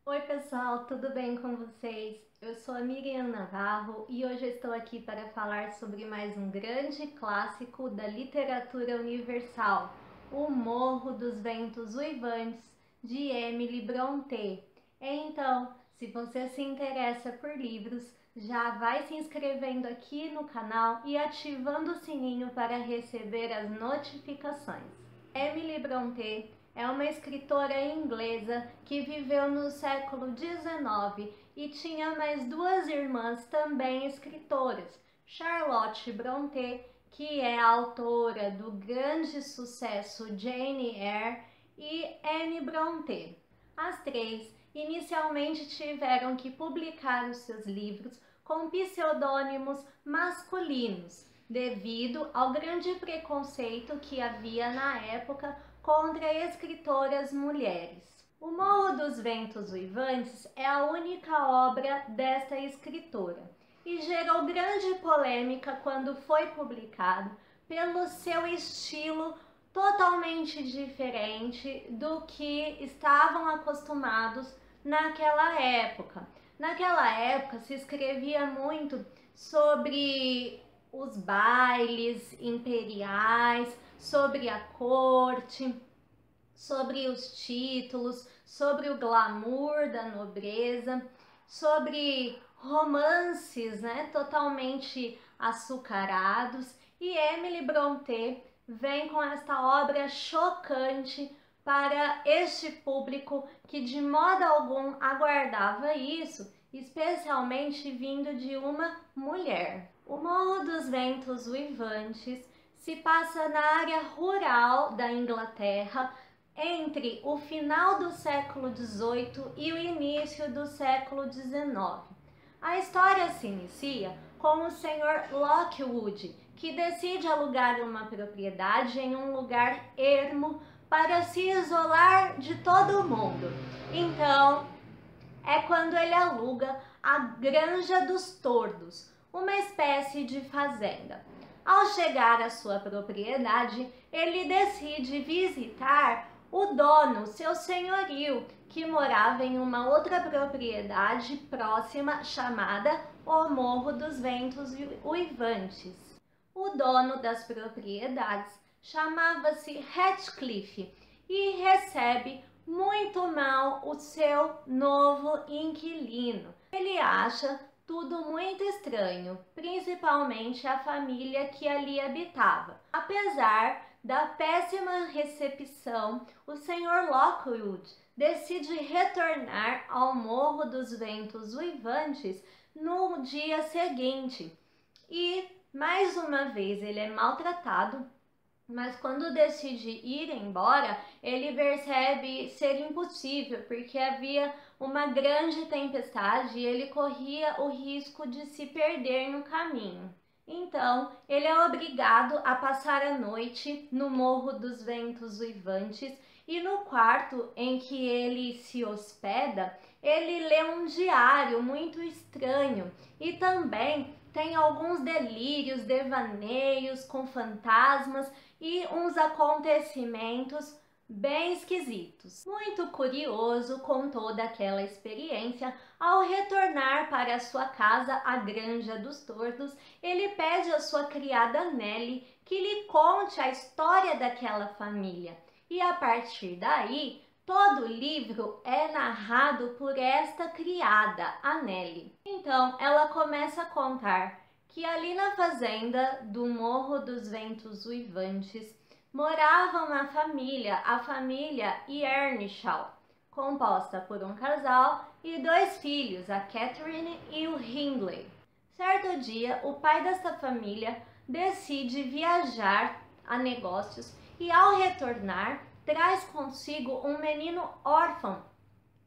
Oi pessoal, tudo bem com vocês? Eu sou a Miriam Navarro e hoje eu estou aqui para falar sobre mais um grande clássico da literatura universal, O Morro dos Ventos Uivantes, de Emily Brontë. Então, se você se interessa por livros, já vai se inscrevendo aqui no canal e ativando o sininho para receber as notificações. Emily Brontë é uma escritora inglesa que viveu no século XIX e tinha mais duas irmãs também escritoras, Charlotte Brontë, que é a autora do grande sucesso Jane Eyre, e Anne Brontë. As três inicialmente tiveram que publicar os seus livros com pseudônimos masculinos, devido ao grande preconceito que havia na época contra escritoras mulheres. O Morro dos Ventos Uivantes é a única obra desta escritora e gerou grande polêmica quando foi publicado pelo seu estilo totalmente diferente do que estavam acostumados naquela época. Naquela época se escrevia muito sobre os bailes imperiais, sobre a corte, sobre os títulos, sobre o glamour da nobreza, sobre romances, totalmente açucarados. E Emily Brontë vem com esta obra chocante para este público que de modo algum aguardava isso, especialmente vindo de uma mulher. O Morro dos Ventos Uivantes se passa na área rural da Inglaterra entre o final do século XVIII e o início do século XIX. A história se inicia com o senhor Lockwood, que decide alugar uma propriedade em um lugar ermo para se isolar de todo mundo. Então, é quando ele aluga a Granja dos Tordos, uma espécie de fazenda. Ao chegar à sua propriedade, ele decide visitar o dono, seu senhorio, que morava em uma outra propriedade próxima chamada O Morro dos Ventos Uivantes. O dono das propriedades chamava-se Ratcliffe e recebe muito mal o seu novo inquilino. Ele acha tudo muito estranho, principalmente a família que ali habitava. Apesar da péssima recepção, o Sr. Lockwood decide retornar ao Morro dos Ventos Uivantes no dia seguinte e, mais uma vez, ele é maltratado. Mas quando decide ir embora, ele percebe ser impossível, porque havia uma grande tempestade e ele corria o risco de se perder no caminho. Então, ele é obrigado a passar a noite no Morro dos Ventos Uivantes e no quarto em que ele se hospeda, ele lê um diário muito estranho e também tem alguns delírios, devaneios com fantasmas e uns acontecimentos bem esquisitos. Muito curioso com toda aquela experiência, ao retornar para sua casa, a Granja dos Tordos, ele pede à sua criada Nelly que lhe conte a história daquela família. E a partir daí, todo o livro é narrado por esta criada, a Nelly. Então, ela começa a contar que ali na fazenda do Morro dos Ventos Uivantes morava uma família, a família Earnshaw, composta por um casal e dois filhos, a Catherine e o Hindley. Certo dia, o pai desta família decide viajar a negócios e, ao retornar, traz consigo um menino órfão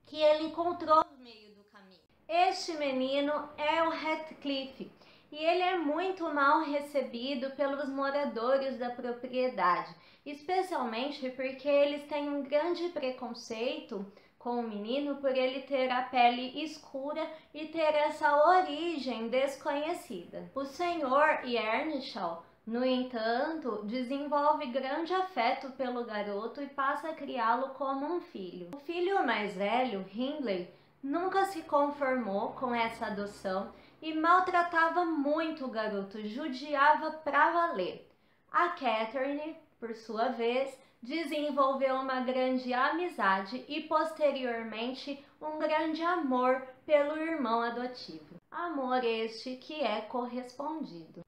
que ele encontrou no meio do caminho. Este menino é o Ratcliffe e ele é muito mal recebido pelos moradores da propriedade, especialmente porque eles têm um grande preconceito com o menino por ele ter a pele escura e ter essa origem desconhecida. O Sr. Earnshaw, no entanto, desenvolve grande afeto pelo garoto e passa a criá-lo como um filho. O filho mais velho, Hindley, nunca se conformou com essa adoção e maltratava muito o garoto, judiava pra valer. A Catherine, por sua vez, desenvolveu uma grande amizade e posteriormente um grande amor pelo irmão adotivo. Amor este que é correspondido.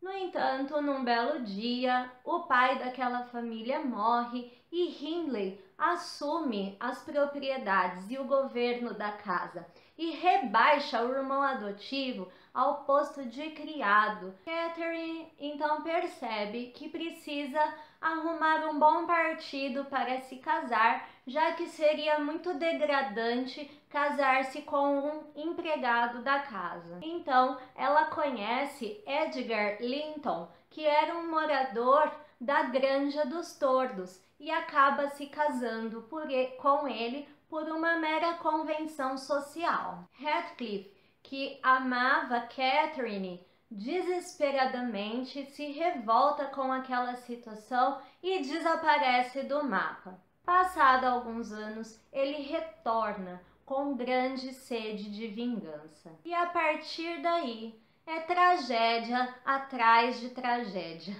No entanto, num belo dia, o pai daquela família morre e Hindley assume as propriedades e o governo da casa e rebaixa o irmão adotivo ao posto de criado. Catherine então percebe que precisa arrumar um bom partido para se casar, já que seria muito degradante casar-se com um empregado da casa. Então, ela conhece Edgar Linton, que era um morador da Granja dos Tordos, e acaba se casando com ele por uma mera convenção social. Heathcliff, que amava Catherine desesperadamente, se revolta com aquela situação e desaparece do mapa. Passado alguns anos, ele retorna com grande sede de vingança. E a partir daí, é tragédia atrás de tragédia.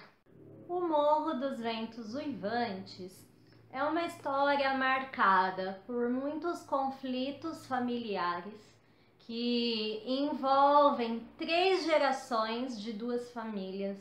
O Morro dos Ventos Uivantes é uma história marcada por muitos conflitos familiares que envolvem 3 gerações de 2 famílias,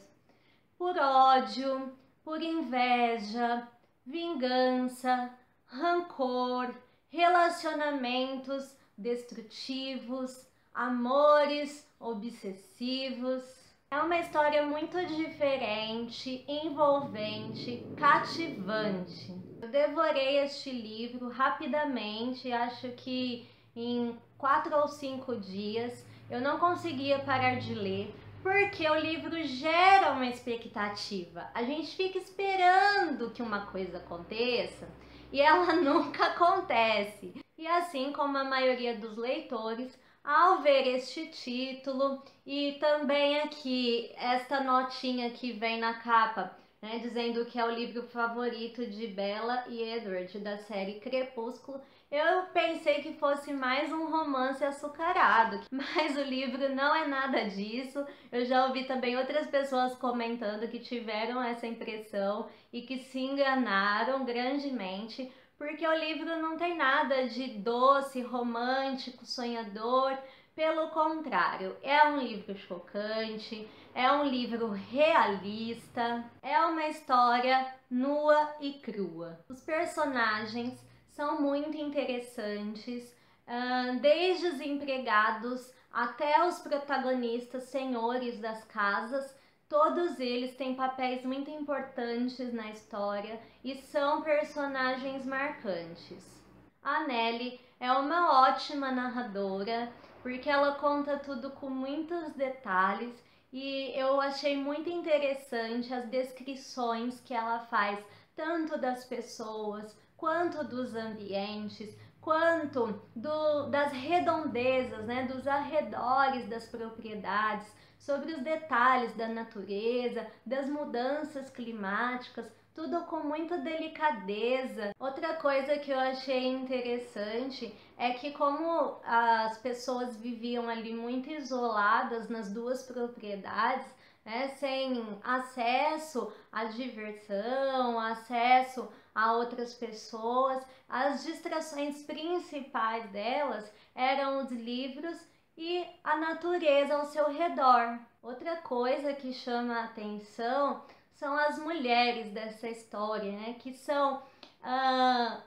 por ódio, por inveja, vingança, rancor, relacionamentos destrutivos, amores obsessivos. É uma história muito diferente, envolvente, cativante. Eu devorei este livro rapidamente, acho que em 4 ou 5 dias. Eu não conseguia parar de ler, porque o livro gera uma expectativa. A gente fica esperando que uma coisa aconteça e ela nunca acontece. E assim como a maioria dos leitores, ao ver este título e também aqui esta notinha que vem na capa, né, dizendo que é o livro favorito de Bella e Edward da série Crepúsculo, eu pensei que fosse mais um romance açucarado, mas o livro não é nada disso. Eu já ouvi também outras pessoas comentando que tiveram essa impressão e que se enganaram grandemente, porque o livro não tem nada de doce, romântico, sonhador. Pelo contrário, é um livro chocante, é um livro realista, é uma história nua e crua. Os personagens são muito interessantes, desde os empregados até os protagonistas, senhores das casas. Todos eles têm papéis muito importantes na história e são personagens marcantes. A Nelly é uma ótima narradora, porque ela conta tudo com muitos detalhes e eu achei muito interessante as descrições que ela faz, tanto das pessoas, quanto dos ambientes, quanto das redondezas, né, dos arredores das propriedades, sobre os detalhes da natureza, das mudanças climáticas, tudo com muita delicadeza. Outra coisa que eu achei interessante é que como as pessoas viviam ali muito isoladas nas 2 propriedades, né, sem acesso à diversão, acesso a outras pessoas, as distrações principais delas eram os livros e a natureza ao seu redor. Outra coisa que chama a atenção são as mulheres dessa história, né, que são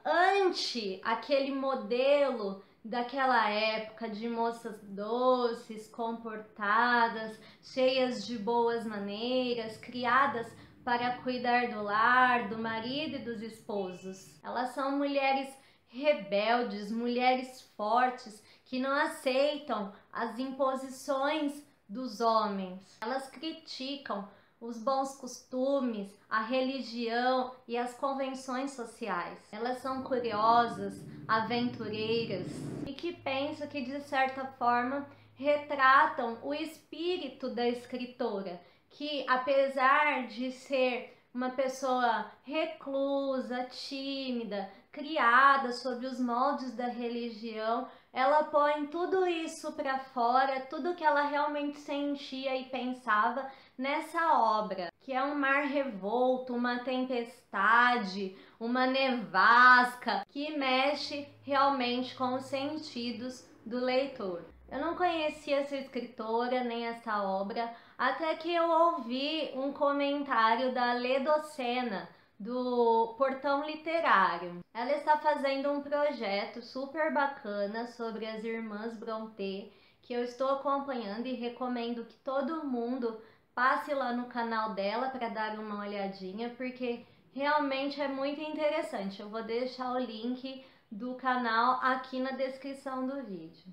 anti aquele modelo daquela época de moças doces, comportadas, cheias de boas maneiras, criadas para cuidar do lar, do marido e dos esposos. Elas são mulheres rebeldes, mulheres fortes, que não aceitam as imposições dos homens. Elas criticam os bons costumes, a religião e as convenções sociais. Elas são curiosas, aventureiras e que pensam que, de certa forma, retratam o espírito da escritora, que apesar de ser uma pessoa reclusa, tímida, criada sob os moldes da religião, ela põe tudo isso para fora, tudo que ela realmente sentia e pensava nessa obra, que é um mar revolto, uma tempestade, uma nevasca, que mexe realmente com os sentidos do leitor. Eu não conhecia essa escritora nem essa obra, até que eu ouvi um comentário da Lê Docena, do Portão Literário. Ela está fazendo um projeto super bacana sobre as irmãs Brontë, que eu estou acompanhando e recomendo que todo mundo passe lá no canal dela para dar uma olhadinha, porque realmente é muito interessante. Eu vou deixar o link do canal aqui na descrição do vídeo.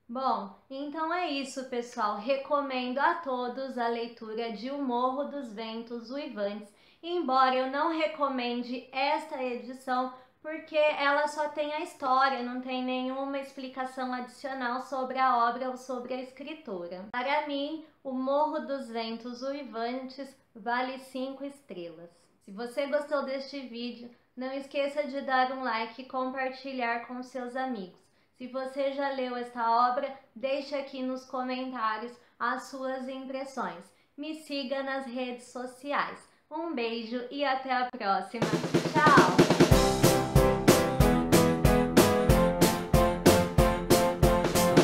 Bom, então é isso, pessoal. Recomendo a todos a leitura de O Morro dos Ventos Uivantes, embora eu não recomende esta edição, porque ela só tem a história, não tem nenhuma explicação adicional sobre a obra ou sobre a escritora. Para mim, O Morro dos Ventos Uivantes vale 5 estrelas. Se você gostou deste vídeo, não esqueça de dar um like e compartilhar com seus amigos. Se você já leu esta obra, deixe aqui nos comentários as suas impressões. Me siga nas redes sociais. Um beijo e até a próxima. Tchau!